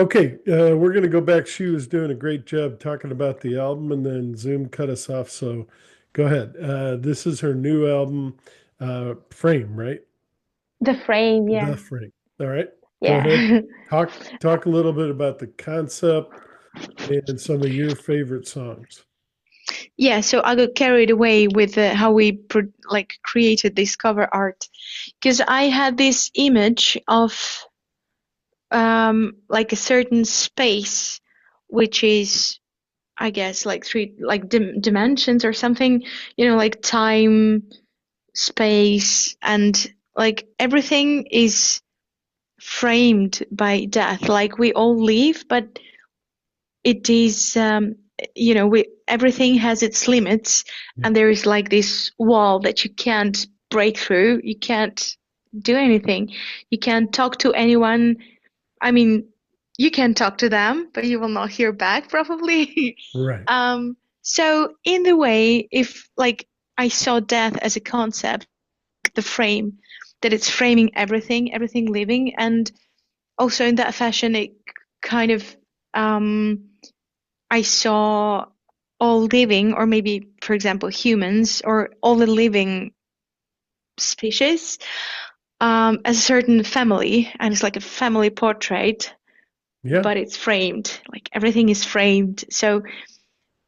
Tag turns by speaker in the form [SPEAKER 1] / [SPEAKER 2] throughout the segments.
[SPEAKER 1] Okay, we're going to go back. She was doing a great job talking about the album, and then Zoom cut us off. So go ahead. This is her new album, Frame, right?
[SPEAKER 2] The frame,
[SPEAKER 1] The
[SPEAKER 2] yeah.
[SPEAKER 1] Frame. All right, go ahead.
[SPEAKER 2] Yeah.
[SPEAKER 1] Talk a little bit about the concept and some of your favorite songs.
[SPEAKER 2] Yeah, so I got carried away with how we created this cover art because I had this image of like a certain space which is I guess like three like dimensions or something, like time, space, and like everything is framed by death. Like we all leave, but it is we everything has its limits,
[SPEAKER 1] Yeah.
[SPEAKER 2] and there is like this wall that you can't break through. You can't do anything. You can't talk to anyone. I mean, you can talk to them, but you will not hear back probably.
[SPEAKER 1] Right.
[SPEAKER 2] So in the way, if like I saw death as a concept, the frame, that it's framing everything, everything living, and also in that fashion, it kind of I saw all living, or maybe, for example, humans, or all the living species, as a certain family, and it's like a family portrait,
[SPEAKER 1] Yeah.
[SPEAKER 2] but it's framed. Like everything is framed. So,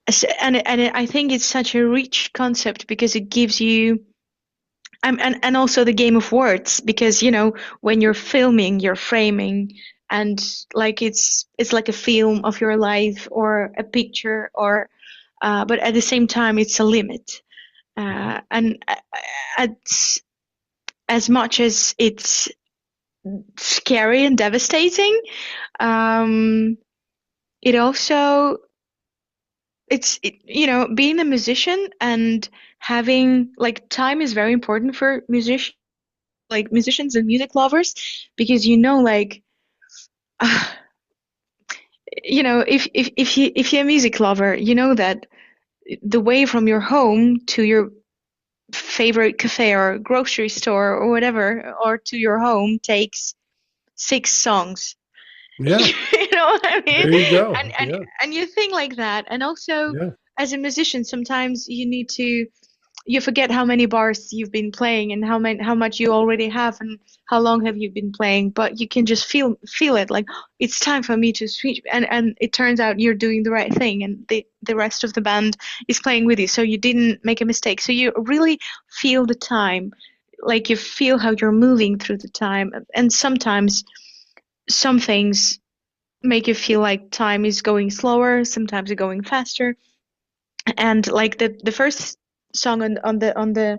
[SPEAKER 2] I think it's such a rich concept because it gives you, and also the game of words, because when you're filming, you're framing, and like it's like a film of your life or a picture, or but at the same time, it's a limit. And as much as it's scary and devastating, um, it also being a musician and having like time is very important for musicians and music lovers, because like if you're a music lover, you know that the way from your home to your favorite cafe or grocery store or whatever, or to your home, takes 6 songs.
[SPEAKER 1] Yeah.
[SPEAKER 2] You know what I mean?
[SPEAKER 1] There you go.
[SPEAKER 2] And
[SPEAKER 1] Yeah.
[SPEAKER 2] and you think like that. And also,
[SPEAKER 1] Yeah.
[SPEAKER 2] as a musician, sometimes you forget how many bars you've been playing, and how much you already have, and how long have you been playing, but you can just feel it, like, "Oh, it's time for me to switch," and it turns out you're doing the right thing, and the rest of the band is playing with you, so you didn't make a mistake. So you really feel the time, like you feel how you're moving through the time. And sometimes some things make you feel like time is going slower, sometimes it's going faster. And like the first song on the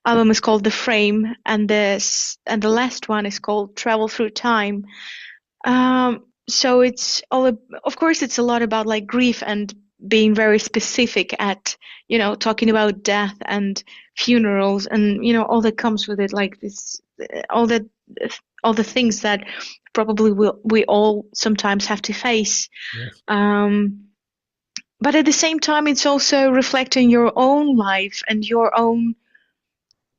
[SPEAKER 2] album is called The Frame, and the last one is called Travel Through Time. So it's of course it's a lot about like grief and being very specific at talking about death and funerals, and all that comes with it, like this, all that all the things that probably we all sometimes have to face.
[SPEAKER 1] Yes.
[SPEAKER 2] um but at the same time, it's also reflecting your own life and your own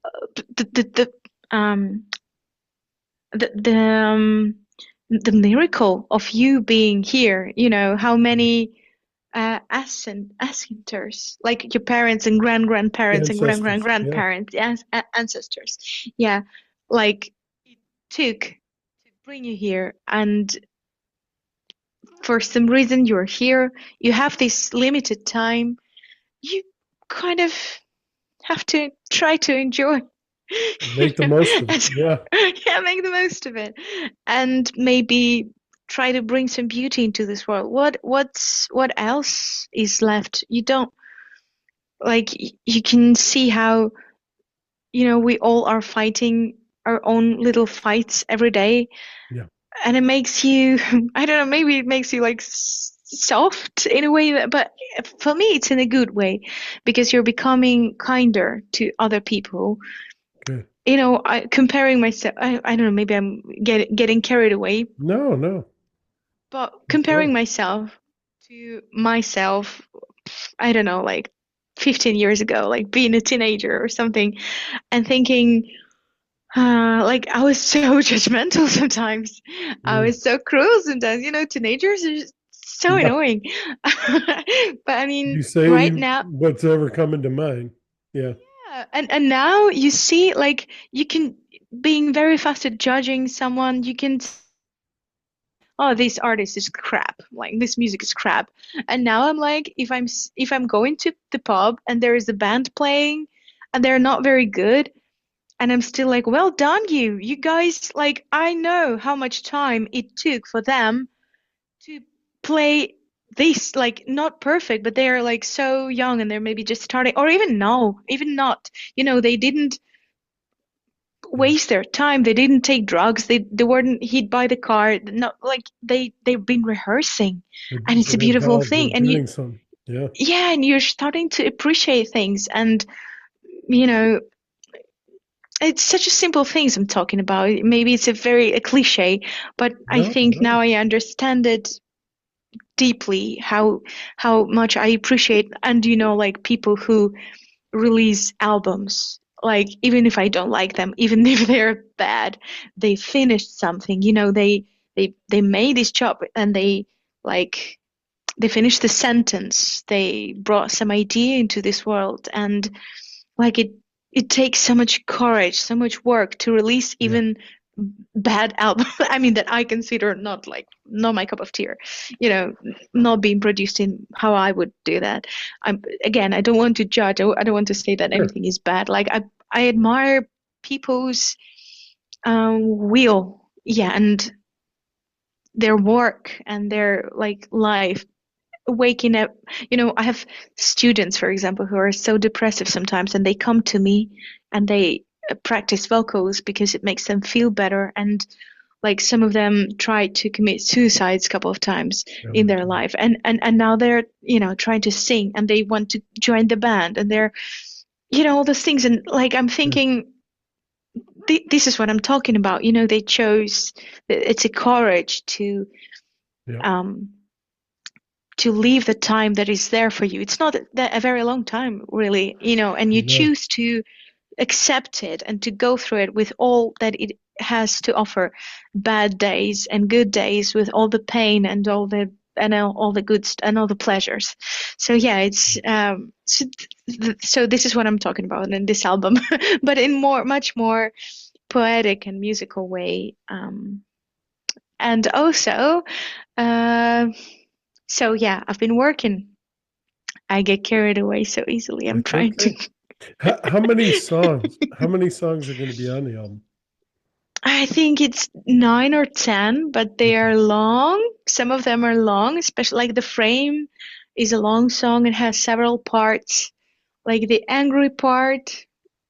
[SPEAKER 2] um the the um, the miracle of you being here. How many ancestors, like your parents and grandparents and
[SPEAKER 1] Ancestors. Yeah.
[SPEAKER 2] grandparents, ancestors, yeah, like it took to bring you here, and for some reason you're here. You have this limited time. You kind of have to try to enjoy.
[SPEAKER 1] Make the most of it.
[SPEAKER 2] And,
[SPEAKER 1] Yeah.
[SPEAKER 2] yeah, make the most of it, and maybe try to bring some beauty into this world. What else is left? You don't like you can see how we all are fighting our own little fights every day,
[SPEAKER 1] Yeah.
[SPEAKER 2] and it makes you I don't know, maybe it makes you like soft in a way, but for me it's in a good way, because you're becoming kinder to other people.
[SPEAKER 1] Good.
[SPEAKER 2] Comparing myself, I don't know, maybe I'm getting carried away,
[SPEAKER 1] No, no.
[SPEAKER 2] but
[SPEAKER 1] Keep
[SPEAKER 2] comparing
[SPEAKER 1] going.
[SPEAKER 2] myself to myself, I don't know, like 15 years ago, like being a teenager or something, and thinking, Like I was so judgmental sometimes. I
[SPEAKER 1] Mm.
[SPEAKER 2] was so cruel sometimes. Teenagers are just so
[SPEAKER 1] Yeah.
[SPEAKER 2] annoying. But I
[SPEAKER 1] You
[SPEAKER 2] mean,
[SPEAKER 1] say
[SPEAKER 2] right now,
[SPEAKER 1] what's ever coming to mind. Yeah.
[SPEAKER 2] yeah, and now you see, like you can being very fast at judging someone. You can, oh, this artist is crap. Like this music is crap. And now I'm like, if I'm going to the pub and there is a band playing and they're not very good. And I'm still like, well done, you guys. Like, I know how much time it took for them to play this, like, not perfect, but they're like so young and they're maybe just starting, or even no, even not. They didn't
[SPEAKER 1] Yeah.
[SPEAKER 2] waste their time. They didn't take drugs. They weren't hit by the car. Not like they've been rehearsing, and it's a
[SPEAKER 1] They're
[SPEAKER 2] beautiful
[SPEAKER 1] involved
[SPEAKER 2] thing.
[SPEAKER 1] in
[SPEAKER 2] And
[SPEAKER 1] doing some. Yeah.
[SPEAKER 2] yeah, and you're starting to appreciate things. And you know, it's such a simple things I'm talking about. Maybe it's a cliche, but I
[SPEAKER 1] No,
[SPEAKER 2] think
[SPEAKER 1] no.
[SPEAKER 2] now I understand it deeply how much I appreciate and like people who release albums. Like even if I don't like them, even if they're bad, they finished something. They made this job and like they finished the sentence. They brought some idea into this world and like it takes so much courage, so much work to release
[SPEAKER 1] Yeah.
[SPEAKER 2] even bad album. I mean that I consider not my cup of tea. You know, not being produced in how I would do that. I don't want to judge. I don't want to say that
[SPEAKER 1] Sure.
[SPEAKER 2] anything is bad. Like I admire people's will, yeah, and their work and their like life waking up. I have students, for example, who are so depressive sometimes, and they come to me and they practice vocals because it makes them feel better. And like some of them tried to commit suicides a couple of times
[SPEAKER 1] Oh
[SPEAKER 2] in
[SPEAKER 1] my
[SPEAKER 2] their
[SPEAKER 1] God.
[SPEAKER 2] life, and now they're trying to sing and they want to join the band and they're all those things. And like I'm
[SPEAKER 1] Sure.
[SPEAKER 2] thinking, this is what I'm talking about. They chose. It's a courage
[SPEAKER 1] Yeah.
[SPEAKER 2] um to leave the time that is there for you. It's not that a very long time, really, and you
[SPEAKER 1] No.
[SPEAKER 2] choose to accept it and to go through it with all that it has to offer, bad days and good days, with all the pain and all the good and all the pleasures. So yeah, it's so this is what I'm talking about in this album, but in much more poetic and musical way. And also, uh, so yeah, I've been working. I get carried away so easily. I'm
[SPEAKER 1] That's
[SPEAKER 2] trying to.
[SPEAKER 1] okay. How many songs? How many songs are going to be on the album?
[SPEAKER 2] I think it's 9 or 10, but they
[SPEAKER 1] Okay.
[SPEAKER 2] are long. Some of them are long, especially like The Frame is a long song. It has several parts, like the angry part,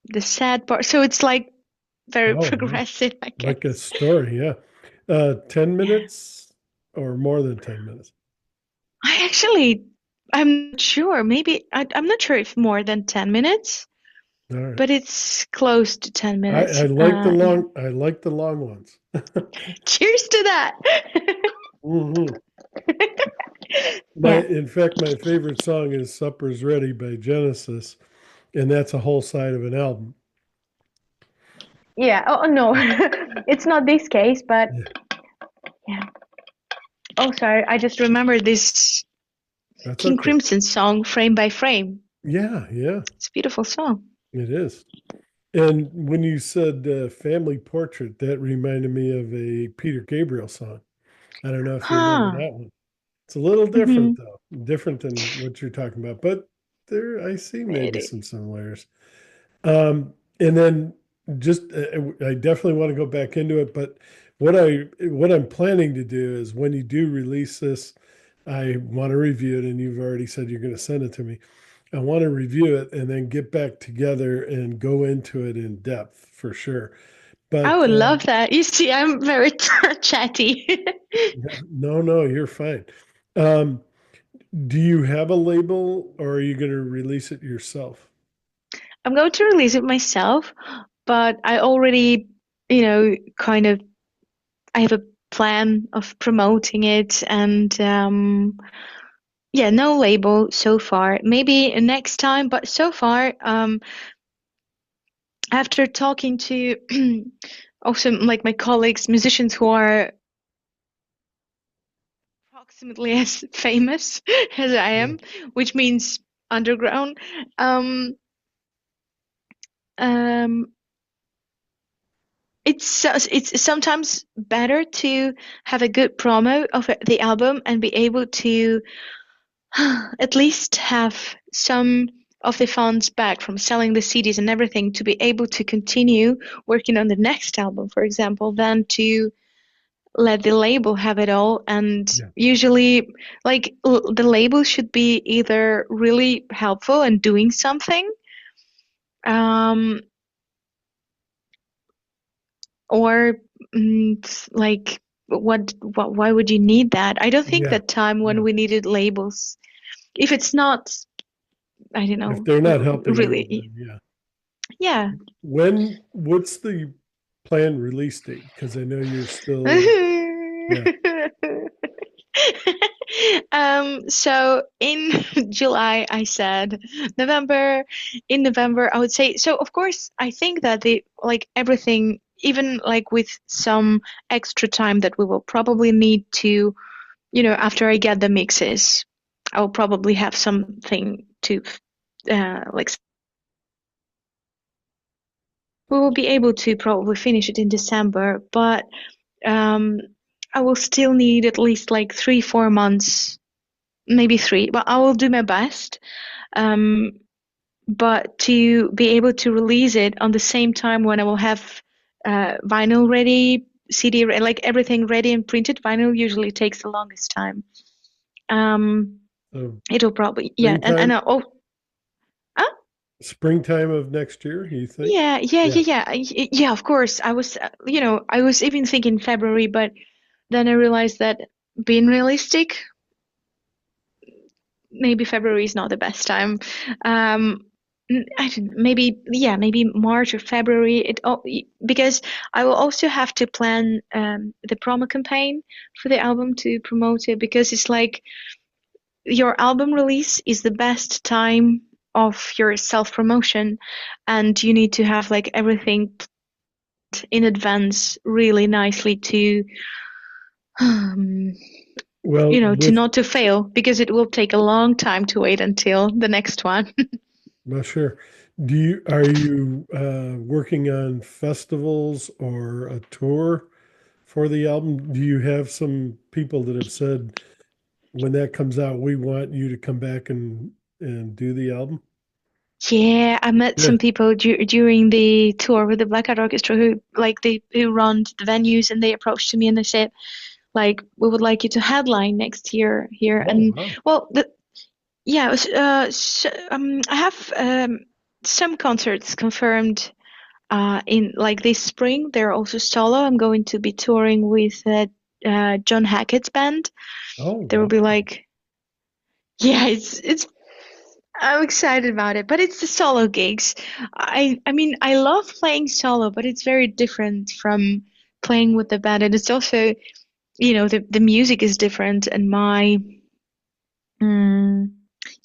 [SPEAKER 2] the sad part. So it's like very
[SPEAKER 1] Oh, wow.
[SPEAKER 2] progressive, I
[SPEAKER 1] Like a
[SPEAKER 2] guess.
[SPEAKER 1] story. Yeah. 10 minutes or more than 10 minutes.
[SPEAKER 2] I actually, I'm not sure. Maybe I'm not sure if more than 10 minutes,
[SPEAKER 1] All right.
[SPEAKER 2] but it's close to 10 minutes.
[SPEAKER 1] I like the
[SPEAKER 2] Yeah.
[SPEAKER 1] long ones.
[SPEAKER 2] Cheers to that.
[SPEAKER 1] Hmm.
[SPEAKER 2] Yeah.
[SPEAKER 1] In fact, my favorite song is Supper's Ready by Genesis, and that's a whole side of an album.
[SPEAKER 2] Yeah. Oh, no, it's not this case, but
[SPEAKER 1] Yeah,
[SPEAKER 2] yeah. Oh, sorry. I just remembered this
[SPEAKER 1] that's
[SPEAKER 2] King
[SPEAKER 1] okay.
[SPEAKER 2] Crimson song, Frame by Frame.
[SPEAKER 1] Yeah, yeah,
[SPEAKER 2] It's a beautiful song.
[SPEAKER 1] it is. And when you said family portrait, that reminded me of a Peter Gabriel song. I don't know if you remember
[SPEAKER 2] Huh.
[SPEAKER 1] that one. It's a little different
[SPEAKER 2] Mm-hmm.
[SPEAKER 1] though, different than what you're talking about, but there I see
[SPEAKER 2] It
[SPEAKER 1] maybe some
[SPEAKER 2] is.
[SPEAKER 1] similarities. And then just I definitely want to go back into it, but what I'm planning to do is when you do release this, I want to review it, and you've already said you're going to send it to me. I want to review it and then get back together and go into it in depth for sure.
[SPEAKER 2] I
[SPEAKER 1] But
[SPEAKER 2] would love that. You see, I'm very chatty.
[SPEAKER 1] no, no, you're fine. Um, do you have a label or are you going to release it yourself?
[SPEAKER 2] I'm going to release it myself, but I already, kind of, I have a plan of promoting it and yeah, no label so far. Maybe next time, but so far, after talking to also like my colleagues, musicians who are approximately as famous as I
[SPEAKER 1] Yeah.
[SPEAKER 2] am, which means underground, um, um, it's sometimes better to have a good promo of the album and be able to at least have some of the funds back from selling the CDs and everything to be able to continue working on the next album, for example, than to let the label have it all. And
[SPEAKER 1] Yeah.
[SPEAKER 2] usually, like, the label should be either really helpful and doing something, um, or like, why would you need that? I don't think
[SPEAKER 1] Yeah.
[SPEAKER 2] that time when
[SPEAKER 1] Yeah.
[SPEAKER 2] we needed labels, if it's not, I don't
[SPEAKER 1] If
[SPEAKER 2] know,
[SPEAKER 1] they're not helping you,
[SPEAKER 2] really,
[SPEAKER 1] then yeah.
[SPEAKER 2] yeah.
[SPEAKER 1] What's the planned release date? Because I know you're still, yeah.
[SPEAKER 2] So in July, I said November. In November, I would say, so of course, I think that the like everything, even like with some extra time that we will probably need to, after I get the mixes, I'll probably have something to like we will be able to probably finish it in December, but um I will still need at least like 3, 4 months, maybe three, but I will do my best. Um, but to be able to release it on the same time when I will have vinyl ready, CD, like everything ready and printed, vinyl usually takes the longest time. Um,
[SPEAKER 1] So
[SPEAKER 2] it'll probably, yeah, and
[SPEAKER 1] springtime,
[SPEAKER 2] oh, uh,
[SPEAKER 1] springtime of next year, you think?
[SPEAKER 2] yeah, yeah,
[SPEAKER 1] Yeah.
[SPEAKER 2] yeah, yeah, yeah. Of course, I was, I was even thinking February, but then I realized that being realistic, maybe February is not the best time. Um, I don't maybe yeah, maybe March or February. Because I will also have to plan the promo campaign for the album to promote it, because it's like your album release is the best time of your self promotion, and you need to have like everything in advance really nicely to um,
[SPEAKER 1] Well,
[SPEAKER 2] to
[SPEAKER 1] with,
[SPEAKER 2] not to fail, because it will take a long time to wait until the next one.
[SPEAKER 1] well, sure. Are you working on festivals or a tour for the album? Do you have some people that have said when that comes out, we want you to come back and do the album?
[SPEAKER 2] Yeah, I met
[SPEAKER 1] Yeah.
[SPEAKER 2] some people during the tour with the Black Hat Orchestra who who run the venues, and they approached to me and they said like, we would like you to headline next year here.
[SPEAKER 1] Oh,
[SPEAKER 2] And
[SPEAKER 1] wow.
[SPEAKER 2] well, yeah, I have some concerts confirmed in like this spring. They're also solo. I'm going to be touring with John Hackett's band.
[SPEAKER 1] Oh,
[SPEAKER 2] There will
[SPEAKER 1] wow.
[SPEAKER 2] be like, yeah, it's I'm excited about it, but it's the solo gigs. I mean, I love playing solo, but it's very different from playing with the band, and it's also, the music is different, and mm,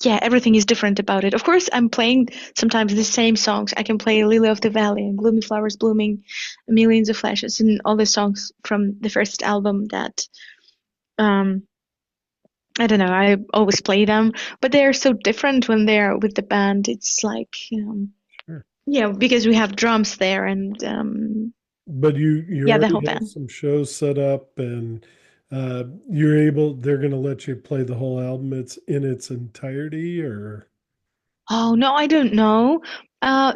[SPEAKER 2] yeah, everything is different about it. Of course, I'm playing sometimes the same songs. I can play Lily of the Valley and Gloomy Flowers Blooming, Millions of Flashes, and all the songs from the first album that um I don't know, I always play them, but they're so different when they're with the band. It's like,
[SPEAKER 1] Sure.
[SPEAKER 2] yeah, because we have drums there and
[SPEAKER 1] But you
[SPEAKER 2] yeah, the whole
[SPEAKER 1] already have
[SPEAKER 2] band.
[SPEAKER 1] some shows set up and they're going to let you play the whole album. It's in its entirety or,
[SPEAKER 2] Oh, no, I don't know.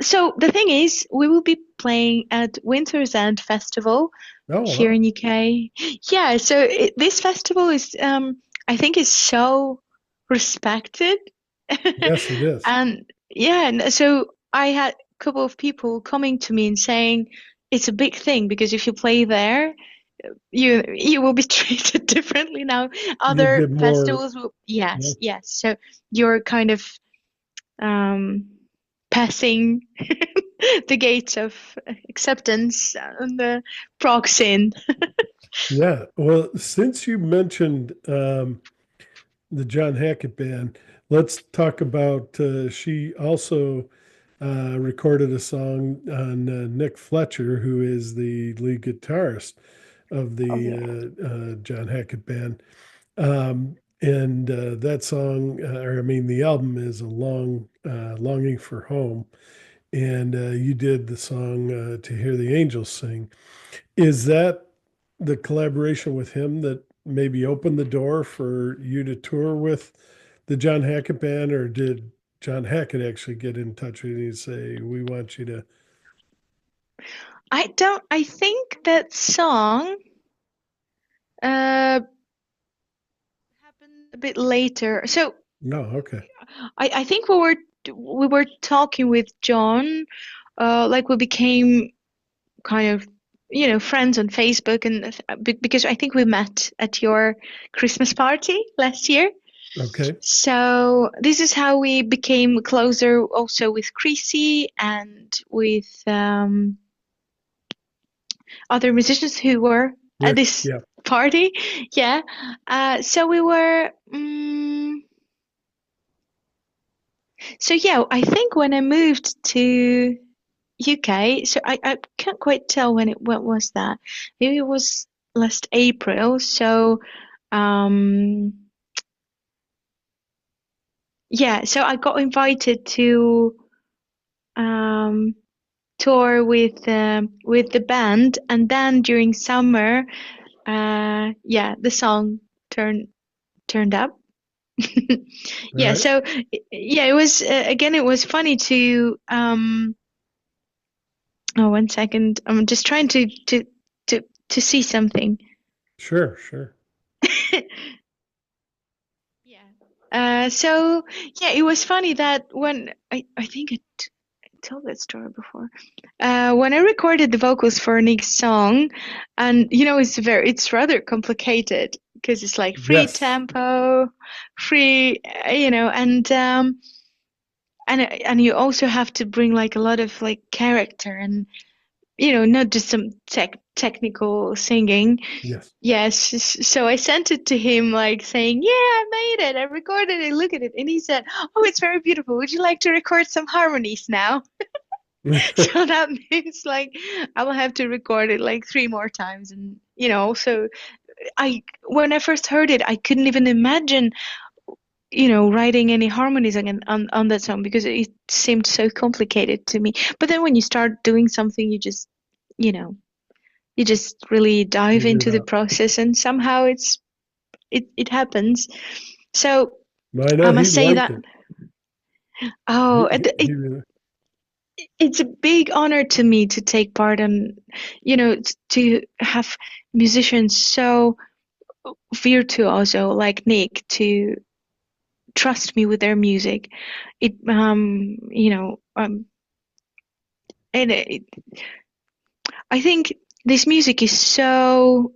[SPEAKER 2] So the thing is, we will be playing at Winter's End Festival
[SPEAKER 1] oh,
[SPEAKER 2] here
[SPEAKER 1] wow.
[SPEAKER 2] in UK. Yeah, so this festival is, I think, is so respected.
[SPEAKER 1] Yes, it is.
[SPEAKER 2] And yeah, and so I had a couple of people coming to me and saying it's a big thing, because if you play there, you will be treated differently now.
[SPEAKER 1] You'll
[SPEAKER 2] Other
[SPEAKER 1] get more.
[SPEAKER 2] festivals will,
[SPEAKER 1] Yeah.
[SPEAKER 2] yes, yes. So you're kind of um passing the gates of acceptance on the prog scene.
[SPEAKER 1] Yeah. Well, since you mentioned the John Hackett band, let's talk about she also recorded a song on Nick Fletcher, who is the lead guitarist of
[SPEAKER 2] Oh
[SPEAKER 1] the
[SPEAKER 2] yeah.
[SPEAKER 1] John Hackett band. And that song, or I mean, the album is a longing for home. And you did the song To Hear the Angels Sing. Is that the collaboration with him that maybe opened the door for you to tour with the John Hackett band, or did John Hackett actually get in touch with you and say, "We want you to"?
[SPEAKER 2] I think that song uh happened a bit later. So
[SPEAKER 1] No, okay,
[SPEAKER 2] I think we were talking with John, like we became kind of, friends on Facebook, and because I think we met at your Christmas party last year.
[SPEAKER 1] okay,
[SPEAKER 2] So this is how we became closer also with Chrissy and with other musicians who were at
[SPEAKER 1] Rick,
[SPEAKER 2] this
[SPEAKER 1] yeah,
[SPEAKER 2] party. Yeah. So we were. So yeah, I think when I moved to UK, so I can't quite tell when was that. Maybe it was last April. So um yeah, so I got invited to um tour with the band, and then during summer, yeah, the song turned up. Yeah,
[SPEAKER 1] right,
[SPEAKER 2] so yeah, it was again, it was funny to oh, one second. I'm just trying to see something.
[SPEAKER 1] sure, sure,
[SPEAKER 2] Yeah. So yeah, it was funny that when I think I told that story before. When I recorded the vocals for Nick's song, and it's rather complicated because it's like free
[SPEAKER 1] yes,
[SPEAKER 2] tempo, free, and you also have to bring like a lot of like character and not just some technical singing.
[SPEAKER 1] yes.
[SPEAKER 2] Yes, so I sent it to him like saying, "Yeah, I made it. I recorded it. Look at it." And he said, "Oh, it's very beautiful. Would you like to record some harmonies now?" So that means like I will have to record it like three more times, and so I when I first heard it, I couldn't even imagine writing any harmonies again on that song because it seemed so complicated to me. But then when you start doing something, you know you just really dive
[SPEAKER 1] Figure it
[SPEAKER 2] into the
[SPEAKER 1] out.
[SPEAKER 2] process, and somehow it happens. So
[SPEAKER 1] I
[SPEAKER 2] I
[SPEAKER 1] know he
[SPEAKER 2] must say
[SPEAKER 1] liked
[SPEAKER 2] that,
[SPEAKER 1] it.
[SPEAKER 2] oh,
[SPEAKER 1] He really,
[SPEAKER 2] it's a big honor to me to take part in, to have musicians so virtuoso like Nick to trust me with their music. It, and I think this music is so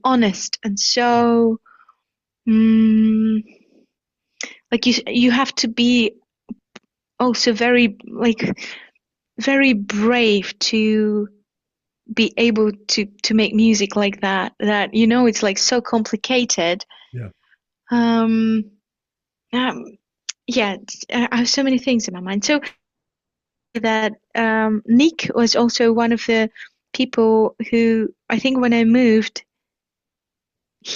[SPEAKER 2] honest and so mm, like you have to be also very like very brave to be able to make music like that it's like so complicated.
[SPEAKER 1] yeah.
[SPEAKER 2] um, um yeah, I have so many things in my mind. So that Nick was also one of the people who I think when I moved,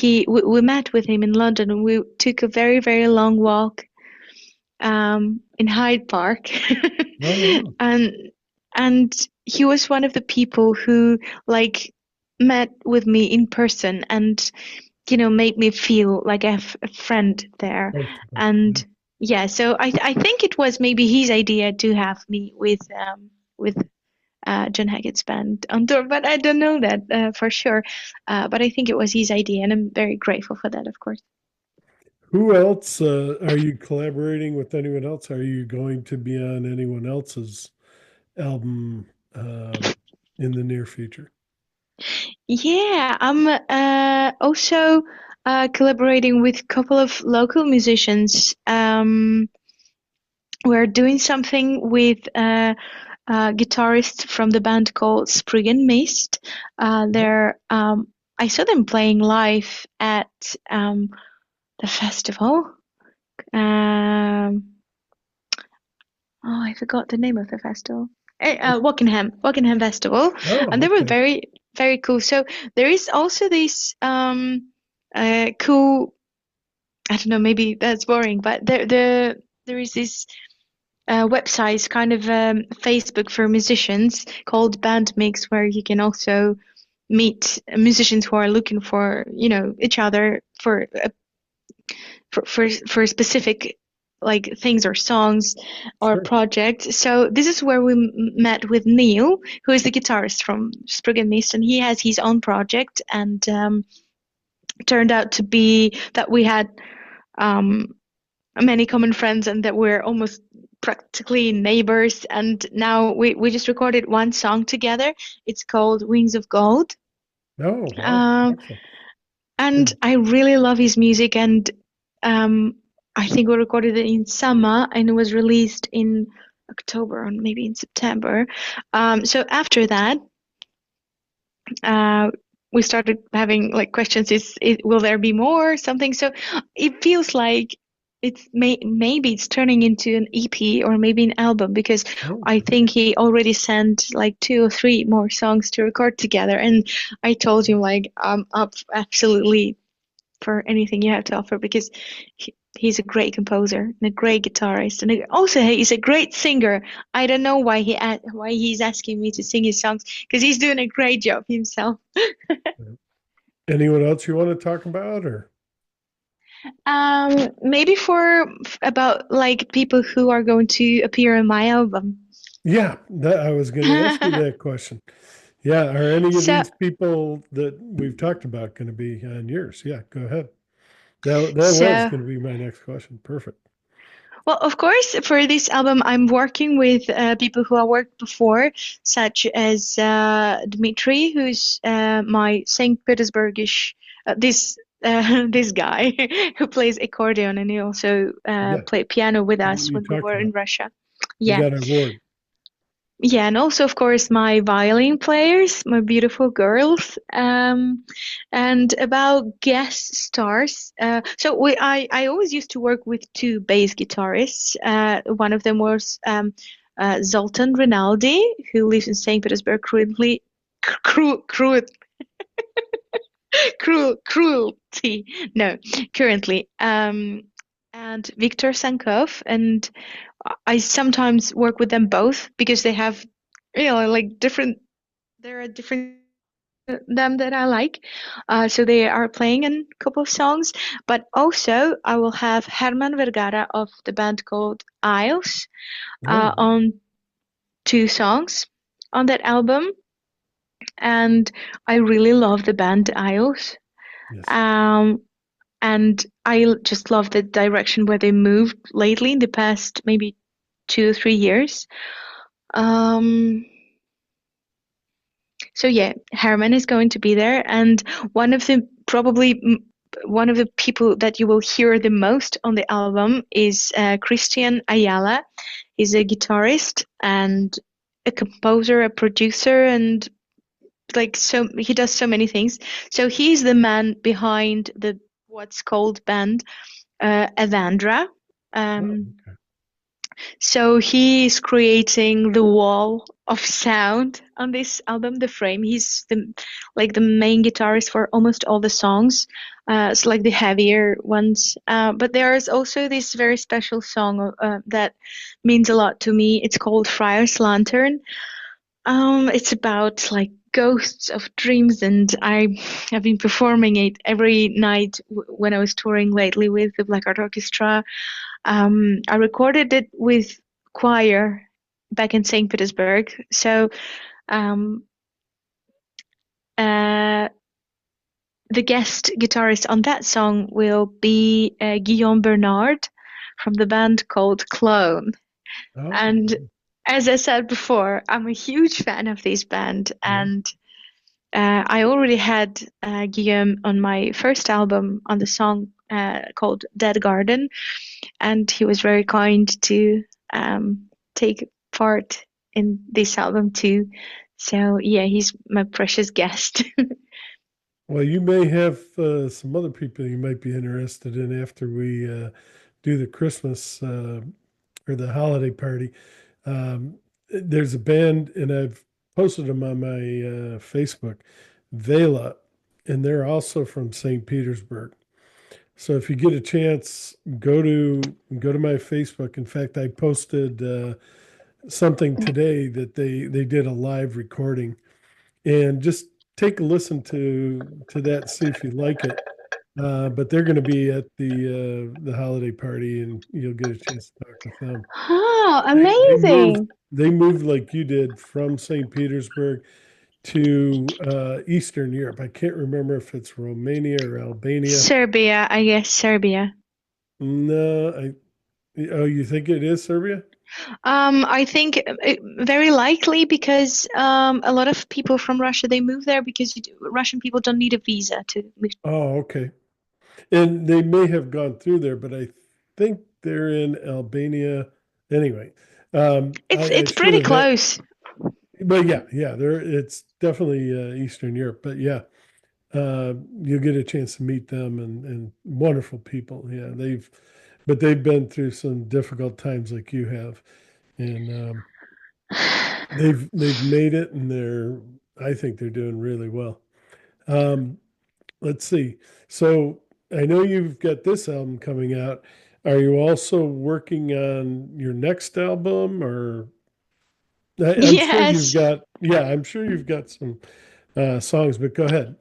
[SPEAKER 2] we met with him in London, and we took a very very long walk in Hyde Park.
[SPEAKER 1] Oh, wow.
[SPEAKER 2] and and he was one of the people who like met with me in person and made me feel like I have a friend there.
[SPEAKER 1] Comfortable. Yeah.
[SPEAKER 2] And yeah, so I think it was maybe his idea to have me with John Hackett's band on tour, but I don't know that for sure. But I think it was his idea, and I'm very grateful for that, of course.
[SPEAKER 1] Who else are you collaborating with? Anyone else? Are you going to be on anyone else's album in the near future?
[SPEAKER 2] Yeah, I'm also collaborating with a couple of local musicians. We're doing something with a guitarist from the band called Sprig and Mist. They're I saw them playing live at the festival. Um, Oh, I forgot the name of the festival. Wokingham Festival,
[SPEAKER 1] Oh,
[SPEAKER 2] and they were
[SPEAKER 1] okay.
[SPEAKER 2] very, very cool. So there is also this cool. I don't know, maybe that's boring, but there is this website, kind of Facebook for musicians called Band Mix, where you can also meet musicians who are looking for, each other for specific like things or songs or
[SPEAKER 1] Sure.
[SPEAKER 2] projects. So this is where we met with Neil, who is the guitarist from Spriggan and Mist, and he has his own project. And turned out to be that we had um, many common friends and that we're almost practically neighbors. And now we just recorded one song together. It's called Wings of Gold.
[SPEAKER 1] Oh, wow.
[SPEAKER 2] Um,
[SPEAKER 1] Excellent.
[SPEAKER 2] and
[SPEAKER 1] And
[SPEAKER 2] I really love his music. And um, I think we recorded it in summer and it was released in October or maybe in September. So after that, uh, we started having like questions, will there be more something? So it feels like maybe it's turning into an EP or maybe an album, because
[SPEAKER 1] oh,
[SPEAKER 2] I think he already sent like two or three more songs to record together. And I told him like I'm up absolutely for anything you have to offer, because he's a great composer and a great guitarist, and also he's a great singer. I don't know why he's asking me to sing his songs, because he's doing a great job himself.
[SPEAKER 1] anyone else you want to talk about or?
[SPEAKER 2] Maybe about like people who are going to appear in my album.
[SPEAKER 1] Yeah, that I was going to ask you that question. Yeah, are any of
[SPEAKER 2] So,
[SPEAKER 1] these people that we've talked about going to be on yours? Yeah, go ahead. That was
[SPEAKER 2] so
[SPEAKER 1] going to be my next question. Perfect.
[SPEAKER 2] Well, of course, for this album, I'm working with people who I worked before, such as Dmitry, who's my Saint Petersburgish, this guy who plays accordion, and he also
[SPEAKER 1] Yeah,
[SPEAKER 2] played piano with us
[SPEAKER 1] you
[SPEAKER 2] when we
[SPEAKER 1] talked
[SPEAKER 2] were in
[SPEAKER 1] about.
[SPEAKER 2] Russia.
[SPEAKER 1] He
[SPEAKER 2] Yeah,
[SPEAKER 1] got an award.
[SPEAKER 2] yeah, and also, of course, my violin players, my beautiful girls. And about guest stars, I always used to work with two bass guitarists. One of them was Zoltan Rinaldi, who lives in Saint Petersburg currently. Cruelty, no, currently. And Viktor Sankov, and I sometimes work with them both because they have, like different. There are different them that I like. So they are playing in a couple of songs, but also I will have Herman Vergara of the band called Isles
[SPEAKER 1] Oh,
[SPEAKER 2] on two songs on that album, and I really love the band Isles.
[SPEAKER 1] yes.
[SPEAKER 2] Um, and I just love the direction where they moved lately in the past maybe 2 or 3 years. Um, So yeah, Herman is going to be there, and one of the probably one of the people that you will hear the most on the album is Christian Ayala. He's a guitarist and a composer, a producer, and like so he does so many things. So he's the man behind the what's called band Avandra.
[SPEAKER 1] Oh,
[SPEAKER 2] Um,
[SPEAKER 1] okay.
[SPEAKER 2] so he is creating the wall of sound on this album, the frame. He's the main guitarist for almost all the songs. It's like the heavier ones. But there is also this very special song that means a lot to me. It's called Friar's Lantern. It's about like ghosts of dreams, and I have been performing it every night when I was touring lately with the Black Art Orchestra. I recorded it with choir back in St. Petersburg. So um, uh, the guest guitarist on that song will be Guillaume Bernard from the band called Clone.
[SPEAKER 1] Oh,
[SPEAKER 2] And as I said before, I'm a huge fan of this band,
[SPEAKER 1] yeah.
[SPEAKER 2] and I already had Guillaume on my first album on the song called Dead Garden, and he was very kind to take part in this album too. So yeah, he's my precious guest.
[SPEAKER 1] Well, you may have some other people you might be interested in after we do the Christmas or the holiday party. There's a band, and I've posted them on my Facebook, Vela, and they're also from St. Petersburg. So if you get a chance, go to my Facebook. In fact, I posted something today that they did a live recording, and just take a listen to that, see if you like it. But they're going to be at the holiday party, and you'll get a chance to talk with them.
[SPEAKER 2] Oh,
[SPEAKER 1] They moved
[SPEAKER 2] amazing.
[SPEAKER 1] they moved like you did from St. Petersburg to Eastern Europe. I can't remember if it's Romania or Albania.
[SPEAKER 2] Serbia, I guess Serbia.
[SPEAKER 1] No, oh, you think it is Serbia?
[SPEAKER 2] I think very likely because a lot of people from Russia they move there because Russian people don't need a visa to move.
[SPEAKER 1] Oh, okay. And they may have gone through there, but I think they're in Albania. Anyway, I
[SPEAKER 2] It's
[SPEAKER 1] should
[SPEAKER 2] pretty
[SPEAKER 1] have had,
[SPEAKER 2] close.
[SPEAKER 1] but yeah, yeah, there it's definitely Eastern Europe. But yeah, you'll get a chance to meet them, and wonderful people. Yeah, but they've been through some difficult times like you have, and they've made it, and I think they're doing really well. Um, let's see. So I know you've got this album coming out. Are you also working on your next album, or I'm sure you've
[SPEAKER 2] Yes.
[SPEAKER 1] got, yeah, I'm sure you've got some songs, but go ahead.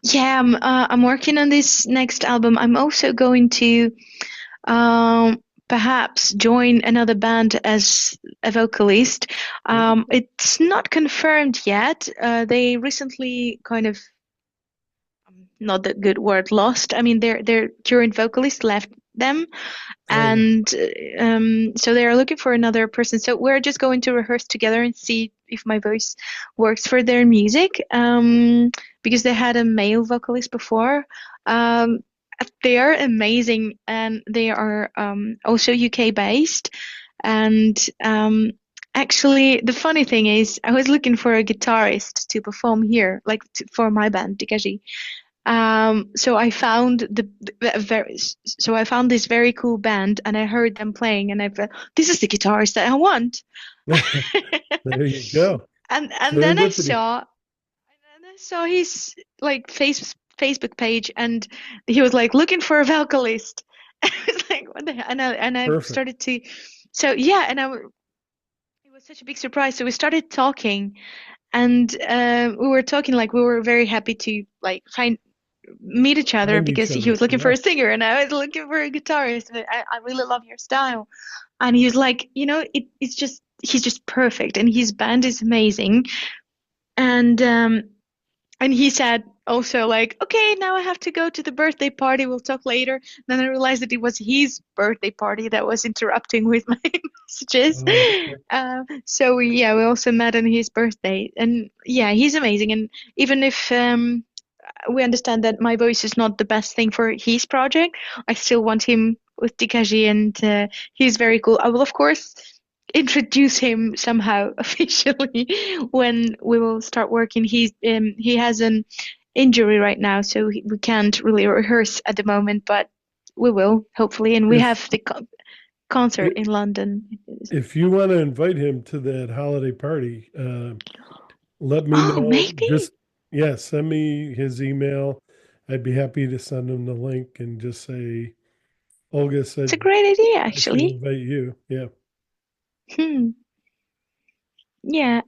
[SPEAKER 2] Yeah, I'm working on this next album. I'm also going to perhaps join another band as a vocalist. It's not confirmed yet. They recently kind of not the good word lost. I mean, their current vocalist left them,
[SPEAKER 1] Oh yeah.
[SPEAKER 2] and so they are looking for another person. So we're just going to rehearse together and see if my voice works for their music. Because they had a male vocalist before. Um, they are amazing, and they are also UK based. And actually, the funny thing is, I was looking for a guitarist to perform here, like for my band, Dikajee. So I found so I found this very cool band, and I heard them playing, and I felt this is the guitarist that I want.
[SPEAKER 1] There you go.
[SPEAKER 2] And then
[SPEAKER 1] Serendipity.
[SPEAKER 2] I saw his like Facebook page, and he was like looking for a vocalist. I was like, what the hell? And I
[SPEAKER 1] Perfect.
[SPEAKER 2] started to, so yeah, it was such a big surprise. So we started talking, and we were talking like we were very happy to like find meet each other
[SPEAKER 1] Find each
[SPEAKER 2] because he
[SPEAKER 1] other.
[SPEAKER 2] was looking for
[SPEAKER 1] Yeah.
[SPEAKER 2] a singer and I was looking for a guitarist. I really love your style. And he was like, it's just he's just perfect, and his band is amazing. And he said also like, okay, now I have to go to the birthday party. We'll talk later. Then I realized that it was his birthday party that was interrupting with my messages.
[SPEAKER 1] Okay.
[SPEAKER 2] So we also met on his birthday, and yeah, he's amazing. And even if we understand that my voice is not the best thing for his project, I still want him with Dikajee, and he's very cool. I will, of course, introduce him somehow officially when we will start working. He has an injury right now, so we can't really rehearse at the moment, but we will hopefully. And we
[SPEAKER 1] If
[SPEAKER 2] have the concert
[SPEAKER 1] if
[SPEAKER 2] in London.
[SPEAKER 1] if you want to invite him to that holiday party, let me
[SPEAKER 2] Oh,
[SPEAKER 1] know.
[SPEAKER 2] maybe
[SPEAKER 1] Just yeah, send me his email. I'd be happy to send him the link and just say Olga
[SPEAKER 2] it's a
[SPEAKER 1] said
[SPEAKER 2] great idea,
[SPEAKER 1] I should
[SPEAKER 2] actually.
[SPEAKER 1] invite you. Yeah.
[SPEAKER 2] Hmm. Yeah.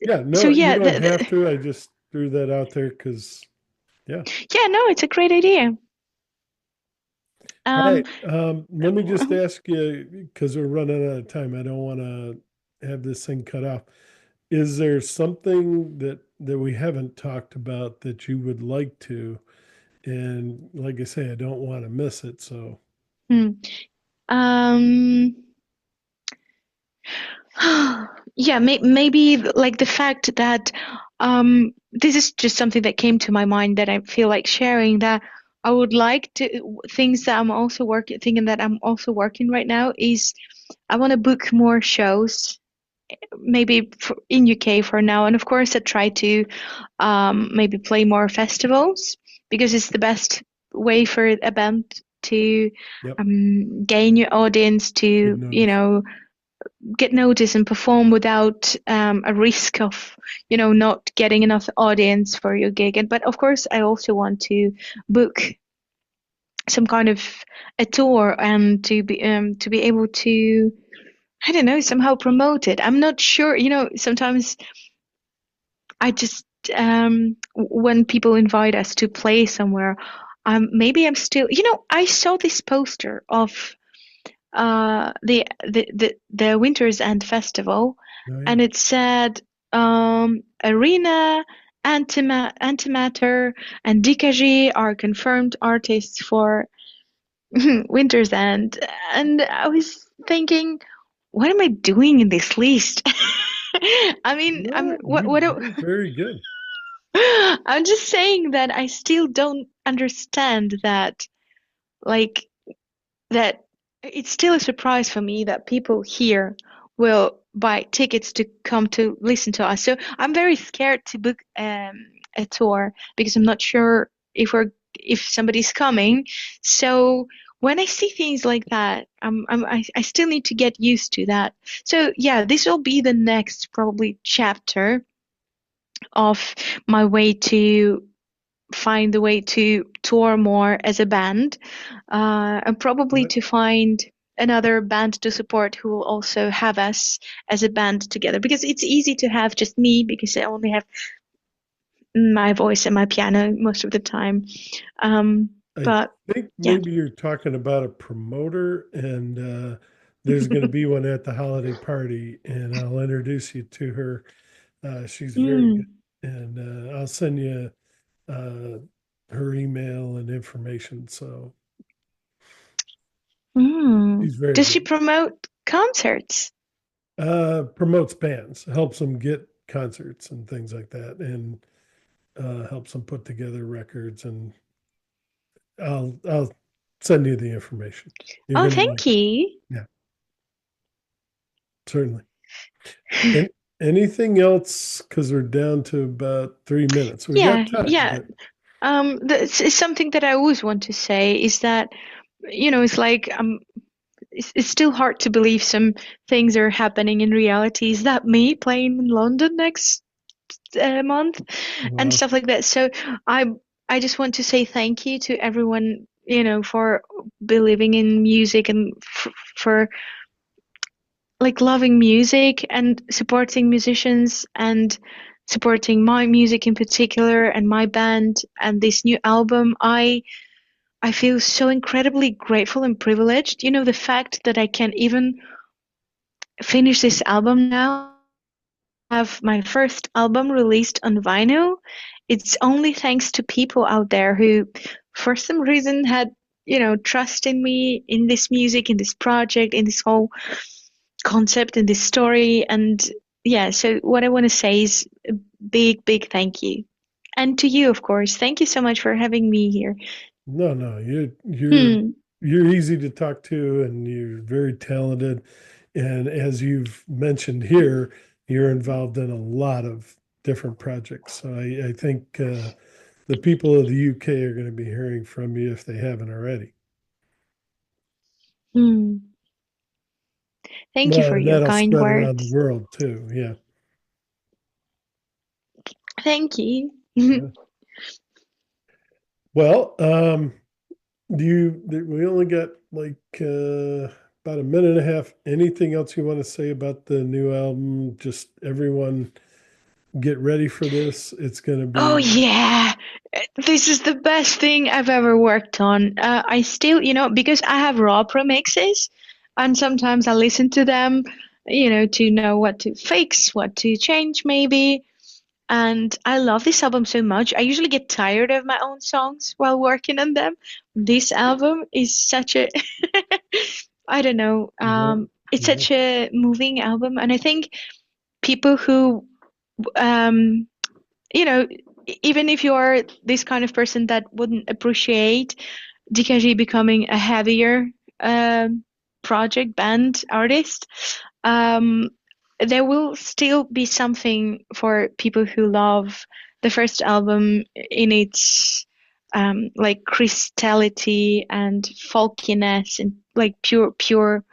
[SPEAKER 1] Yeah,
[SPEAKER 2] So
[SPEAKER 1] no, you
[SPEAKER 2] yeah,
[SPEAKER 1] don't have to. I just threw that out there because yeah.
[SPEAKER 2] yeah, no, it's a great idea.
[SPEAKER 1] All
[SPEAKER 2] Um,
[SPEAKER 1] right. Let me just ask you because we're running out of time. I don't want to have this thing cut off. Is there something that we haven't talked about that you would like to? And like I say, I don't want to miss it. So
[SPEAKER 2] hmm. Um, yeah, maybe like the fact that this is just something that came to my mind that I feel like sharing, that I would like to things that I'm also working thinking that I'm also working right now is I want to book more shows, maybe in UK for now, and of course I try to maybe play more festivals because it's the best way for a band. to
[SPEAKER 1] Yep.
[SPEAKER 2] gain your audience,
[SPEAKER 1] Get
[SPEAKER 2] to,
[SPEAKER 1] noticed.
[SPEAKER 2] get noticed and perform without a risk of, not getting enough audience for your gig. And but of course, I also want to book some kind of a tour and to be able to, I don't know, somehow promote it. I'm not sure, sometimes I just when people invite us to play somewhere, maybe I'm still, I saw this poster of the Winter's End Festival,
[SPEAKER 1] Oh yeah.
[SPEAKER 2] and it said Arena, Antimatter, and Dikajee are confirmed artists for Winter's End, and I was thinking, what am I doing in this list? I mean, I'm
[SPEAKER 1] No,
[SPEAKER 2] what
[SPEAKER 1] you
[SPEAKER 2] what
[SPEAKER 1] did very good.
[SPEAKER 2] I'm just saying that I still don't understand that, like, that it's still a surprise for me that people here will buy tickets to come to listen to us. So I'm very scared to book a tour because I'm not sure if somebody's coming. So when I see things like that, I still need to get used to that. So yeah, this will be the next probably chapter of my way to find the way to tour more as a band, and probably
[SPEAKER 1] But
[SPEAKER 2] to find another band to support who will also have us as a band together. Because it's easy to have just me because I only have my voice and my piano most of the time. Um,
[SPEAKER 1] I
[SPEAKER 2] but
[SPEAKER 1] think
[SPEAKER 2] yeah.
[SPEAKER 1] maybe you're talking about a promoter, and there's going to be one at the holiday party, and I'll introduce you to her. She's very good,
[SPEAKER 2] Mm,
[SPEAKER 1] and I'll send you uh, her email and information. So
[SPEAKER 2] mm.
[SPEAKER 1] she's very
[SPEAKER 2] Does she
[SPEAKER 1] good.
[SPEAKER 2] promote concerts?
[SPEAKER 1] Promotes bands, helps them get concerts and things like that, and helps them put together records. And I'll send you the information. You're
[SPEAKER 2] Oh,
[SPEAKER 1] gonna like
[SPEAKER 2] thank
[SPEAKER 1] it.
[SPEAKER 2] you.
[SPEAKER 1] Yeah, certainly. And anything else? Because we're down to about 3 minutes. We got
[SPEAKER 2] Yeah,
[SPEAKER 1] time,
[SPEAKER 2] yeah.
[SPEAKER 1] but
[SPEAKER 2] That's is something that I always want to say is that, it's like it's still hard to believe some things are happening in reality. Is that me playing in London next month and
[SPEAKER 1] wow.
[SPEAKER 2] stuff like that? So I I just want to say thank you to everyone, for believing in music and for like loving music and supporting musicians and supporting my music in particular and my band and this new album. I feel so incredibly grateful and privileged. The fact that I can even finish this album now, have my first album released on vinyl. It's only thanks to people out there who, for some reason, had, trust in me, in this music, in this project, in this whole concept, in this story. And yeah, so what I want to say is a big, big thank you. And to you, of course. Thank you so much for having me here.
[SPEAKER 1] No, no,
[SPEAKER 2] Hmm.
[SPEAKER 1] you're easy to talk to, and you're very talented. And as you've mentioned here, you're involved in a lot of different projects. So I think the people of the UK are going to be hearing from you if they haven't already.
[SPEAKER 2] Hmm. Thank you
[SPEAKER 1] Well,
[SPEAKER 2] for
[SPEAKER 1] and
[SPEAKER 2] your
[SPEAKER 1] that'll
[SPEAKER 2] kind
[SPEAKER 1] spread around the
[SPEAKER 2] words.
[SPEAKER 1] world too. Yeah.
[SPEAKER 2] Thank you.
[SPEAKER 1] Yeah. Well, we only got like about a minute and a half. Anything else you want to say about the new album? Just everyone get ready for this. It's going to
[SPEAKER 2] Oh
[SPEAKER 1] be,
[SPEAKER 2] yeah, this is the best thing I've ever worked on. I still, because I have raw remixes, and sometimes I listen to them, to know what to fix, what to change maybe. And I love this album so much. I usually get tired of my own songs while working on them. This album is such a, I don't know,
[SPEAKER 1] no,
[SPEAKER 2] it's
[SPEAKER 1] no,
[SPEAKER 2] such a moving album, and I think people who um you know, even if you are this kind of person that wouldn't appreciate DKG becoming a heavier um, project band artist, um, there will still be something for people who love the first album in its like crystality and folkiness and like pure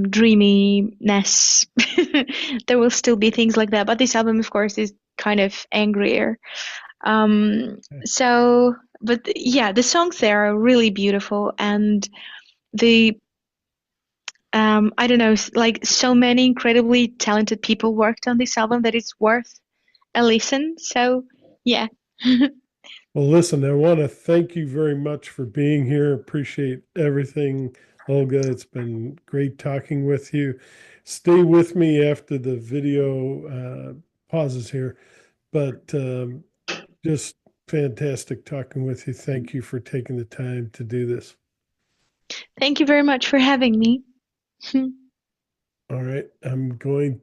[SPEAKER 2] dreaminess. There will still be things like that, but this album, of course, is kind of angrier. So, but yeah, the songs there are really beautiful, and the I don't know, like so many incredibly talented people worked on this album that it's worth a listen. So, yeah.
[SPEAKER 1] Well, listen, I want to thank you very much for being here. Appreciate everything, Olga. It's been great talking with you. Stay with me after the video pauses here, but just fantastic talking with you. Thank you for taking the time to do this.
[SPEAKER 2] Thank you very much for having me.
[SPEAKER 1] All right, I'm going